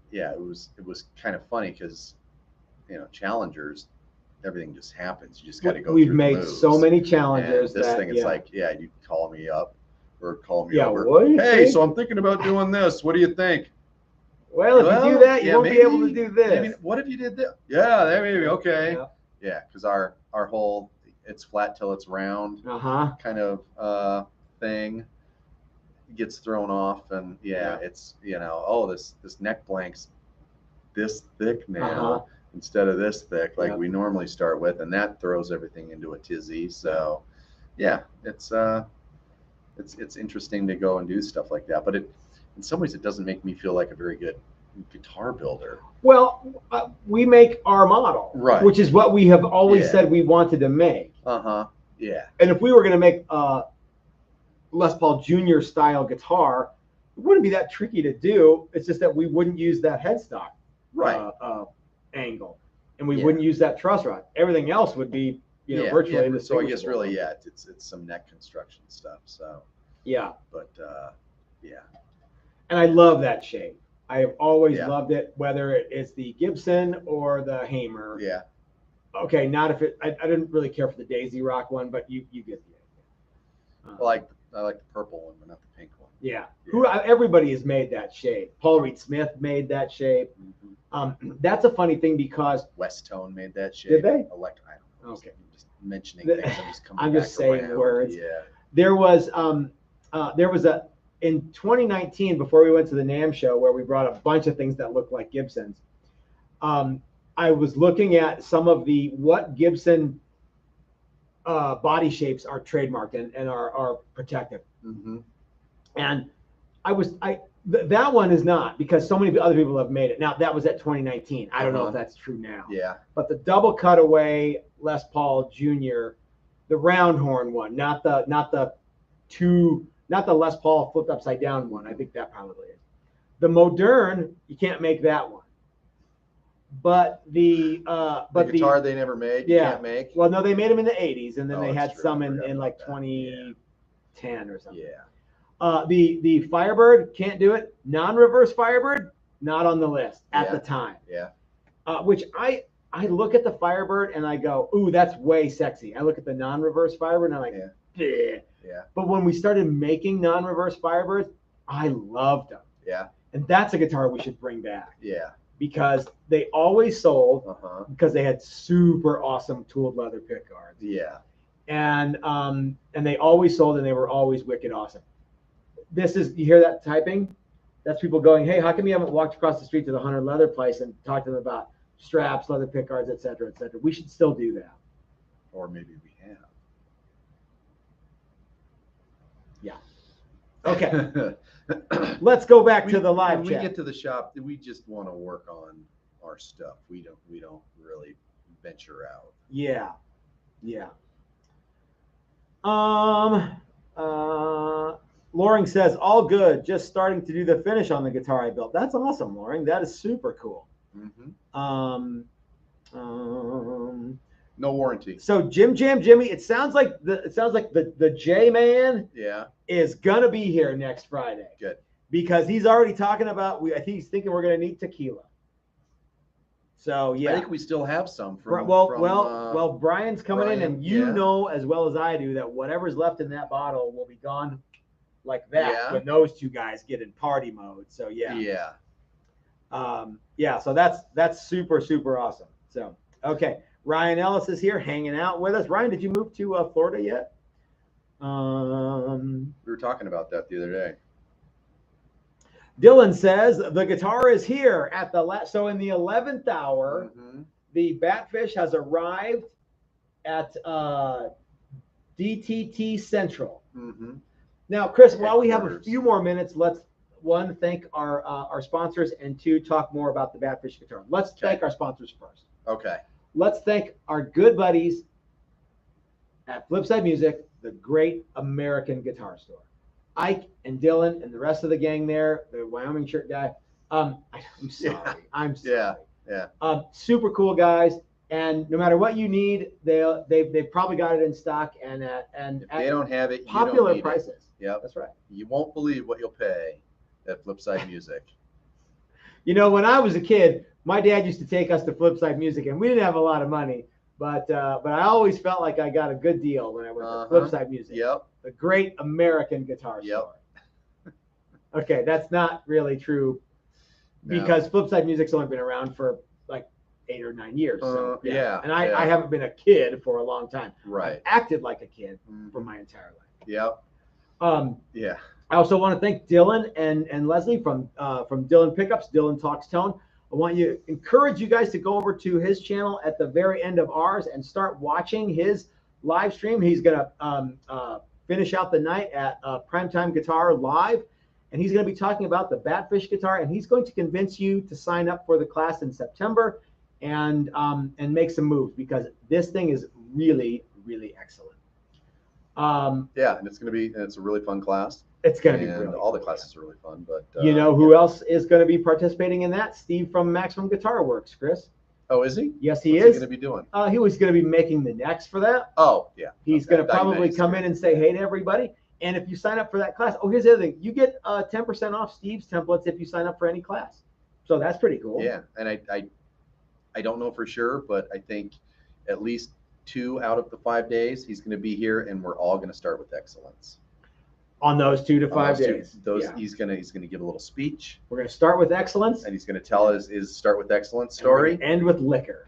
yeah, it was kind of funny because challengers, everything just happens. You just got to go. We've through made the moves. so many challengers. And this thing, it's like, you call me up or call me over. What do you think? So I'm thinking about doing this. What do you think? Well, if you do that, you won't be able to do this. Maybe, what if you did this? Yeah, there maybe. Okay. Yeah, because our whole, it's flat till it's round kind of thing gets thrown off, and it's this neck blank's this thick now instead of this thick like we normally start with, and that throws everything into a tizzy. So it's interesting to go and do stuff like that, but in some ways it doesn't make me feel like a very good guitar builder. Well, we make our model, right, which is what we have always said we wanted to make. Yeah. And if we were going to make Les Paul Jr. style guitar, it wouldn't be that tricky to do. It's just that we wouldn't use that headstock angle, and we wouldn't use that truss rod. Everything else would be virtually indistinguishable. So I guess really, it's some neck construction stuff. So but and I love that shape. I have always loved it, whether it's the Gibson or the Hamer. Yeah. Okay, not if it. I didn't really care for the Daisy Rock one, but you get the idea. I like the purple one, but not the pink one. Yeah. Everybody has made that shape. Paul Reed Smith made that shape. That's a funny thing because West Tone made that shape. Did they? I don't know. Okay. I'm just mentioning things. I'm just saying around. words. Yeah. There was in 2019, before we went to the NAMM show, where we brought a bunch of things that looked like Gibsons. I was looking at some of what Gibson body shapes are trademarked and are protected. And that one is not, because so many other people have made it. Now that was at 2019. I don't know if that's true now. Yeah. But the double cutaway Les Paul Jr., the round horn one, not the Les Paul flipped upside down one. I think that probably is. The Modern, you can't make that one. But the guitar they never made, you can't make. Well, no, they made them in the 80s, and then they had some in like 2010 or something. Yeah. The Firebird, can't do it. Non-reverse Firebird, not on the list at the time. Yeah. Which I look at the Firebird and I go, ooh, that's way sexy. I look at the non-reverse Firebird and I'm like, bleh. Yeah. But when we started making non-reverse Firebirds, I loved them. Yeah. And that's a guitar we should bring back. Yeah. Because they always sold because they had super awesome tooled leather pickguards. Yeah. And they always sold and they were always wicked awesome. You hear that typing? That's people going, hey, how come you haven't walked across the street to the Hunter Leather place and talked to them about straps, leather pickguards, et cetera, et cetera? We should still do that. Or maybe we have. Yeah. Okay. Let's go back to the live chat. When we get to the shop, we just want to work on our stuff. We don't really venture out. Yeah. Yeah. Loring says, all good. Just starting to do the finish on the guitar I built. That's awesome, Loring. That is super cool. No warranty. So Jimmy, it sounds like the J Man is gonna be here next Friday. Good. Because he's already talking about I think he's thinking we're gonna need tequila. So yeah. I think we still have some from Brian's coming in, and you know as well as I do that whatever's left in that bottle will be gone like that when those two guys get in party mode. So yeah. So that's super, super awesome. So okay. Ryan Ellis is here hanging out with us. Ryan, did you move to Florida yet? We were talking about that the other day. Dylan says the guitar is here at so in the 11th hour, the Batfish has arrived at DTT Central. Now, Chris, while we have a few more minutes, let's thank our sponsors, and two, talk more about the Batfish guitar. Let's thank our sponsors first. Okay. Let's thank our good buddies at Flipside Music, the great American guitar store. Ike and Dylan and the rest of the gang there, the Wyoming shirt guy. I'm sorry. Yeah. I'm sorry. Yeah. Super cool guys. And no matter what you need, they've probably got it in stock and at They don't have it. popular you don't need prices. It. Yep. That's right. You won't believe what you'll pay at Flipside Music. You know, when I was a kid, my dad used to take us to Flipside Music, and we didn't have a lot of money, but I always felt like I got a good deal when I went to Flipside Music. Yep. The great American guitar store. Okay, that's not really true because Flipside Music's only been around for like 8 or 9 years. So, and I haven't been a kid for a long time. Right. I've acted like a kid for my entire life. Yep. Yeah. I also want to thank Dylan and Leslie from Dylan Pickups, Dylan Talks Tone. I want to encourage you guys to go over to his channel at the very end of ours and start watching his live stream. He's going to finish out the night at Primetime Guitar Live, and he's going to be talking about the Batfish guitar, and he's going to convince you to sign up for the class in September and make some moves because this thing is really, really excellent. Yeah, and it's a really fun class. It's going to be really all the classes are really fun, but you know who else is going to be participating in that? Steve from Maximum Guitar Works, Chris. Oh, is he? Yes, he What's is. He going to be doing? He was going to be making the necks for that. Oh, yeah. He's going to probably come in and say hey to everybody. And if you sign up for that class, here's the other thing: you get 10% off Steve's templates if you sign up for any class. So that's pretty cool. Yeah, and I don't know for sure, but I think at least 2 out of the 5 days he's going to be here, and we're all going to start with excellence. On those 2 to 5 days, he's gonna give a little speech. We're gonna start with excellence, and he's gonna tell his start with excellence story. End with liquor.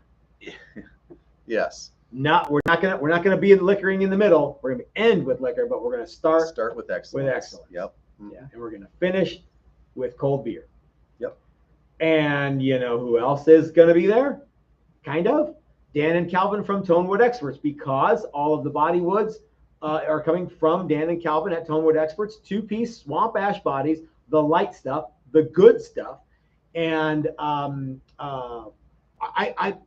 Yes. We're not gonna be liquoring in the middle. We're gonna end with liquor, but we're gonna start with excellence. Yep. Yeah, and we're gonna finish with cold beer. Yep. And you know who else is gonna be there? Kind of Dan and Calvin from Tonewood Experts, because all of the body woods are coming from Dan and Calvin at Tonewood Experts. 2-piece swamp ash bodies, the light stuff, the good stuff. And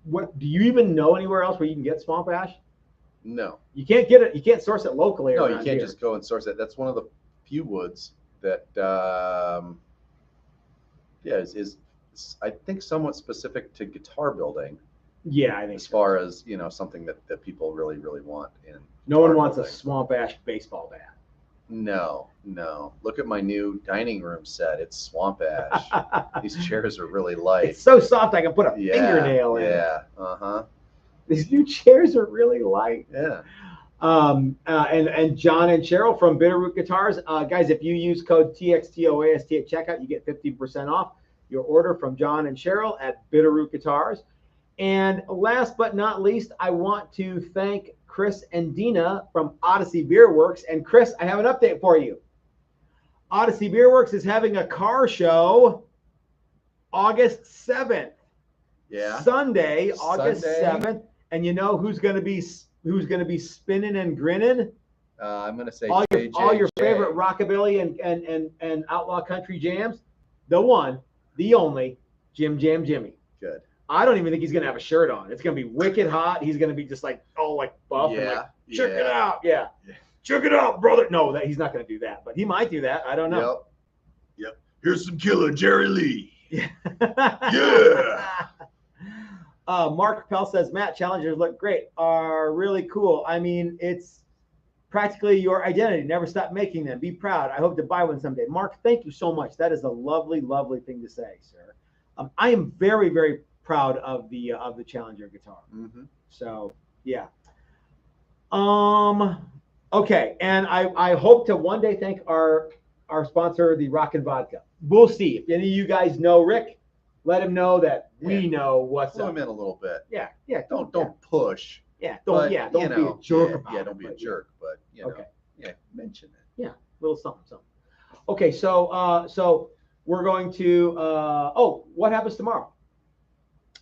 what do you even know anywhere else where you can get swamp ash? No. You can't get it. You can't source it locally. No, you can't just go and source it. That's one of the few woods that is I think somewhat specific to guitar building. Yeah, I think as far as something that people really want. No one wants a swamp ash baseball bat. No. Look at my new dining room set. It's swamp ash. These chairs are really light. It's so soft I can put a fingernail in. Yeah. These new chairs are really light. Yeah. And John and Cheryl from Bitterroot Guitars, guys, if you use code TXTOAST at checkout, you get 15% off your order from John and Cheryl at Bitterroot Guitars. And last but not least, I want to thank Chris and Dina from Odyssey Beer Works. And Chris, I have an update for you. Odyssey Beer Works is having a car show August 7th. Yeah. Sunday, August 7th. And you know who's going to be spinning and grinning? I'm going to say all your favorite rockabilly and outlaw country jams. The one, the only, Jim Jam Jimmy. Good. I don't even think he's going to have a shirt on. It's going to be wicked hot. He's going to be just like, buff. Yeah. And like, check it out. Yeah. Check it out, brother. No, he's not going to do that, but he might do that. I don't know. Yep. Here's some killer Jerry Lee. Yeah. Yeah. Mark Pell says, Matt, challengers look great. Are really cool. I mean, it's practically your identity. Never stop making them. Be proud. I hope to buy one someday. Mark, thank you so much. That is a lovely, lovely thing to say, sir. I am very, very proud of the Challenger guitar. Mm-hmm. So yeah. Okay, and I hope to one day thank our sponsor, the Rockin' Vodka. We'll see. If any of you guys know Rick, let him know that we know what's Pull up. him in a little bit. Yeah. Don't push. Don't be a jerk about it. Yeah, don't be a jerk, but mention it. Yeah, little something. Okay, so we're going to what happens tomorrow?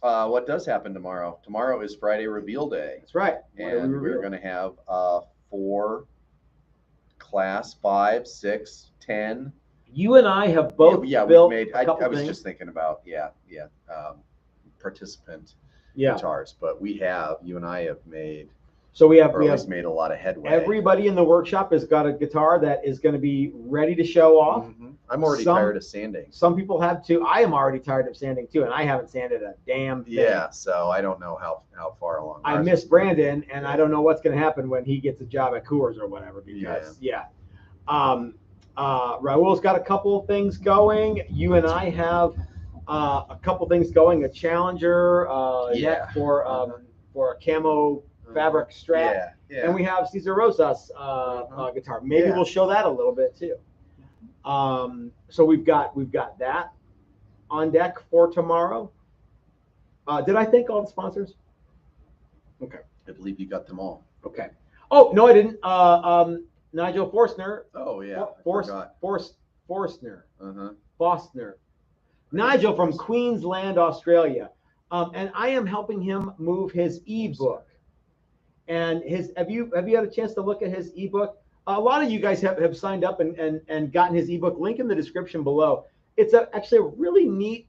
What does happen tomorrow? Tomorrow is Friday Reveal Day. That's right. And we're going to have 4 class 5, 6, 10. You and I have both built we've made. I was just thinking about participant guitars, but you and I have made So we have or at least made a lot of headway. Everybody in the workshop has got a guitar that is going to be ready to show off. Mm-hmm. I'm already tired of sanding. Some people have too. I am already tired of sanding too, and I haven't sanded a damn thing. Yeah, so I don't know how far along. I miss Brandon, and I don't know what's going to happen when he gets a job at Coors or whatever. Because Raul's got a couple of things going. You and I have a couple things going. A Challenger neck for a camo fabric strap, and we have Cesar Rosas guitar. Maybe we'll show that a little bit too. So we've got that on deck for tomorrow. Did I thank all the sponsors? Okay, I believe you got them all. Okay. Oh no, I didn't. Nigel Forstner. Oh yeah, Forstner. Forstner. Nigel from Queensland, Australia, and I am helping him move his ebook. And have you had a chance to look at his ebook? A lot of you guys have signed up and gotten his ebook. Link in the description below. It's actually a really neat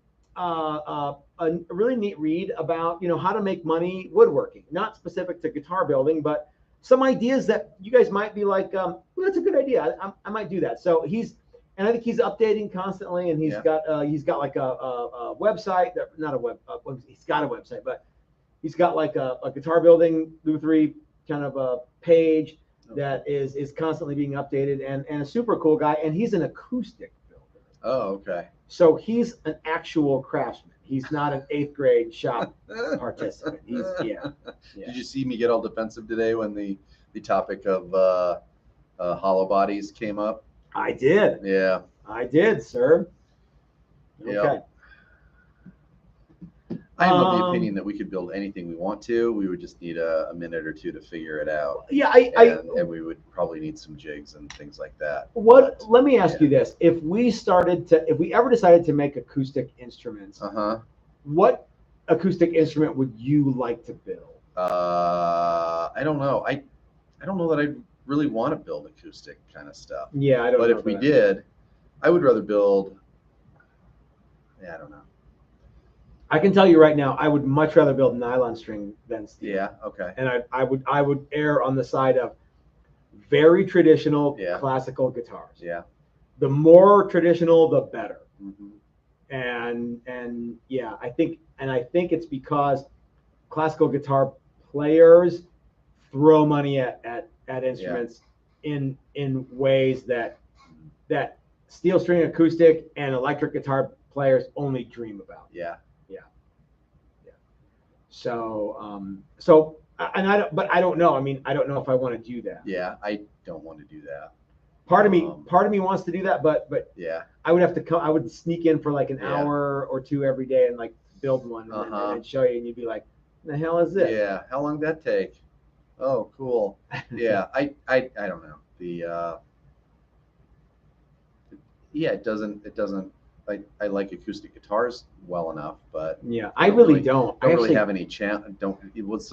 read about how to make money woodworking. Not specific to guitar building, but some ideas that you guys might be like, well, that's a good idea. I might do that. So I think he's updating constantly, and he's got like a website that he's got a website, but he's got like a guitar building Lutherie kind of a page that is constantly being updated, and a super cool guy, and he's an acoustic builder. Oh, okay. So he's an actual craftsman. He's not an 8th grade shop participant. Yeah. Did you see me get all defensive today when the topic of hollow bodies came up? I did. Yeah. I did, sir. Okay. Yep. I am of the opinion that we could build anything we want to. We would just need a minute or two to figure it out. Yeah, and we would probably need some jigs and things like that. Let me ask you this: if we ever decided to make acoustic instruments, what acoustic instrument would you like to build? I don't know. I don't know that I really want to build acoustic kind of stuff. Yeah, I don't. But if we did, I would rather build. Yeah, I don't know. I can tell you right now, I would much rather build nylon string than steel. Yeah, okay. And I would err on the side of very traditional classical guitars. Yeah. The more traditional, the better. Mm-hmm. And yeah, I think it's because classical guitar players throw money at instruments in ways that steel string acoustic and electric guitar players only dream about. Yeah. So I don't know. I mean, I don't know if I want to do that. Yeah, I don't want to do that. Part of me wants to do that, but yeah, I would have to come. I would sneak in for like an hour or two every day and like build one and I'd show you, and you'd be like, "The hell is this?" Yeah, how long did that take? Oh, cool. Yeah, I don't know. It doesn't. I like acoustic guitars well enough, but yeah, I really don't. I really have any chance. So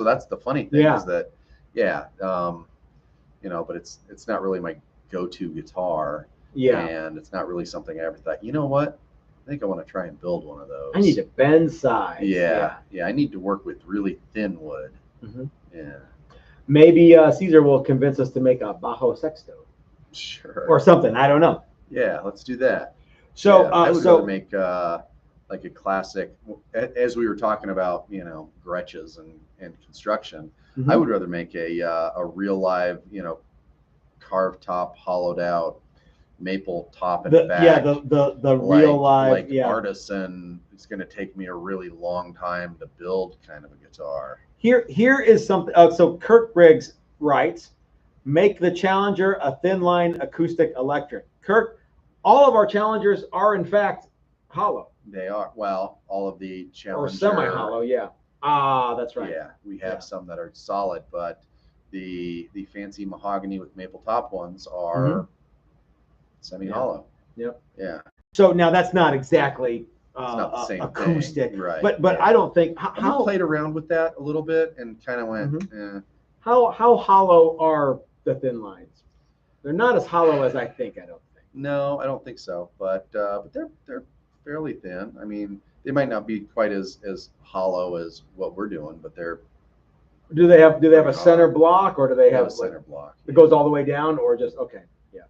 that's the funny thing is that, but it's not really my go-to guitar. Yeah, and it's not really something I ever thought. You know what? I think I want to try and build one of those. I need to bend sides. Yeah. I need to work with really thin wood. Mm-hmm. Yeah. Maybe Caesar will convince us to make a bajo sexto. Sure. Or something. I don't know. Yeah, let's do that. So I would rather make like a classic, as we were talking about, Gretches and construction. Mm-hmm. I would rather make a real live, carved top, hollowed out maple top in the back. Yeah, the real live artisan. It's going to take me a really long time to build kind of a guitar. Here is something. So Kirk Briggs writes, "Make the Challenger a thin line acoustic electric." Kirk, all of our Challengers are in fact hollow. They are. Well, all of the Challenger. Or semi-hollow, yeah. That's right. Yeah, we have some that are solid, but the fancy mahogany with maple top ones are semi-hollow. Yep. Yeah. So now that's not exactly it's not the same acoustic, thing. Right? But I don't think I played around with that a little bit and kind of went. How hollow are the thin lines? They're not as hollow as I think. I don't think. No, I don't think so. But they're fairly thin. I mean, they might not be quite as hollow as what we're doing, but they're Do they have a center block, or do they have a center block? It goes all the way down, or just okay? Yeah,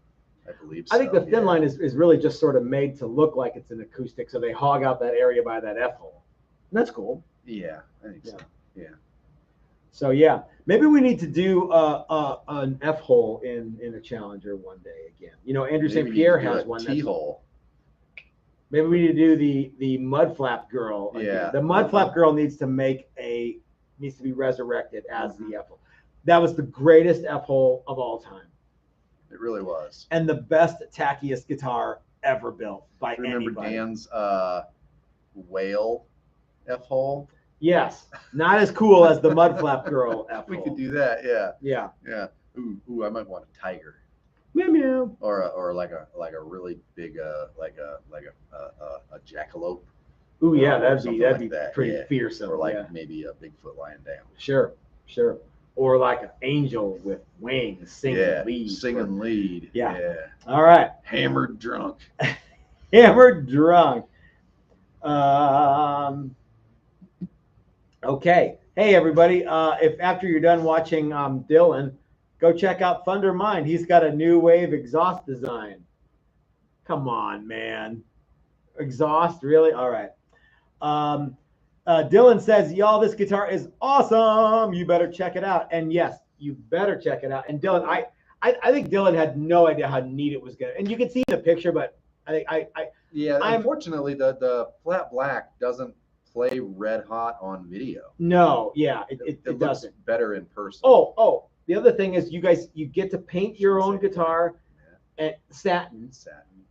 I believe so. I think the thin line is really just sort of made to look like it's an acoustic, so they hog out that area by that F hole. And that's cool. Yeah, I think so. Yeah. So yeah, maybe we need to do an F hole in a Challenger one day again. You know, Andrew St. Pierre has one. T hole. Maybe we need to do the mud flap girl. Again. Yeah. The mud flap girl needs to be resurrected as the F hole. That was the greatest F hole of all time. It really was. And the best, tackiest guitar ever built by anybody. Remember Dan's whale F hole? Yes. Not as cool as the mud flap girl F hole. We could do that, yeah. Yeah. Yeah. Ooh, I might want a tiger. Meow meow. Or like a really big like a jackalope. Ooh, yeah, that'd be that, pretty fearsome. Or like maybe a Bigfoot lying down. Sure. Or like an angel with wings singing lead. Singing lead. Yeah. All right. Hammered drunk. Hammered drunk. Okay. Hey, everybody. If after you're done watching Dylan, go check out Thunder Mind. He's got a new wave exhaust design. Come on, man. Exhaust, really? All right. Dylan says, y'all, this guitar is awesome. You better check it out. And yes, you better check it out. And Dylan, I think Dylan had no idea how neat it was going to. And you can see the picture, but unfortunately, the flat black doesn't play red hot on video. No, yeah, it doesn't. Better in person. Oh, the other thing is you get to paint your own guitar and satin.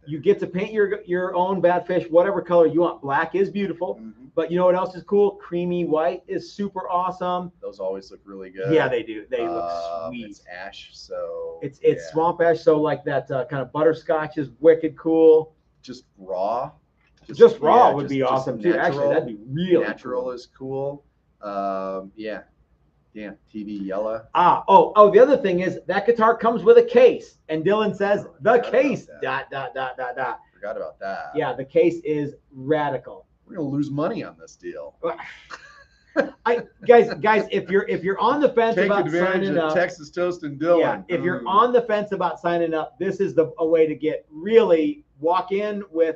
You get to paint your own Batfish, whatever color you want. Black is beautiful, but you know what else is cool? Creamy white is super awesome. Those always look really good. Yeah, they do. They look sweet. It's ash, so it's swamp ash, so like that kind of butterscotch is wicked cool. Just raw. Just raw would be awesome too. Actually, that'd be really natural. Is cool. Yeah, TV yellow. The other thing is that guitar comes with a case, and Dylan says the case ... Forgot about that. Yeah, the case is radical. We're gonna lose money on this deal. Guys, if you're on the fence about signing up, Texas Toast and Dylan. Yeah, if you're on the fence about signing up, this is a way to get really walk in with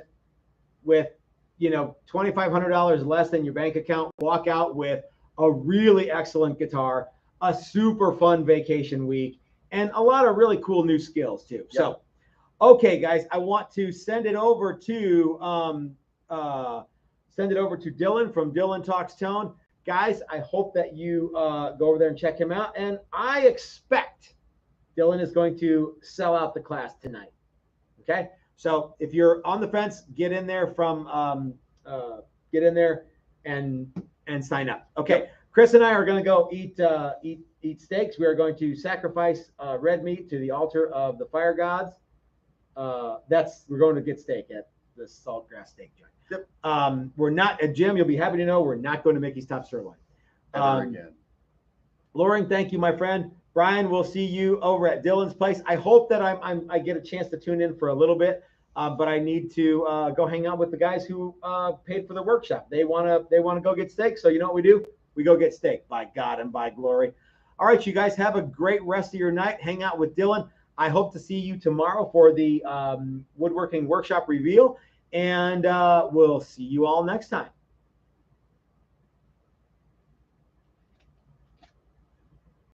$2,500 less than your bank account. Walk out with a really excellent guitar, a super fun vacation week, and a lot of really cool new skills too. Yep. So, okay, guys, I want to send it over to Dylan from Dylan Talks Tone. Guys, I hope that you go over there and check him out, and I expect Dylan is going to sell out the class tonight. Okay, so if you're on the fence, get in there and sign up. Okay, Chris and I are going to go eat steaks. We are going to sacrifice red meat to the altar of the fire gods. We're going to get steak at the Saltgrass Steak Joint. Yep. We're not at Jim. You'll be happy to know we're not going to Mickey's Top Sirloin. Again. Loring, thank you, my friend. Brian, we'll see you over at Dylan's place. I hope that I get a chance to tune in for a little bit. But I need to go hang out with the guys who paid for the workshop. They want to go get steak. So you know what we do? We go get steak, by God and by glory. All right, you guys have a great rest of your night. Hang out with Dylan. I hope to see you tomorrow for the woodworking workshop reveal. And we'll see you all next time.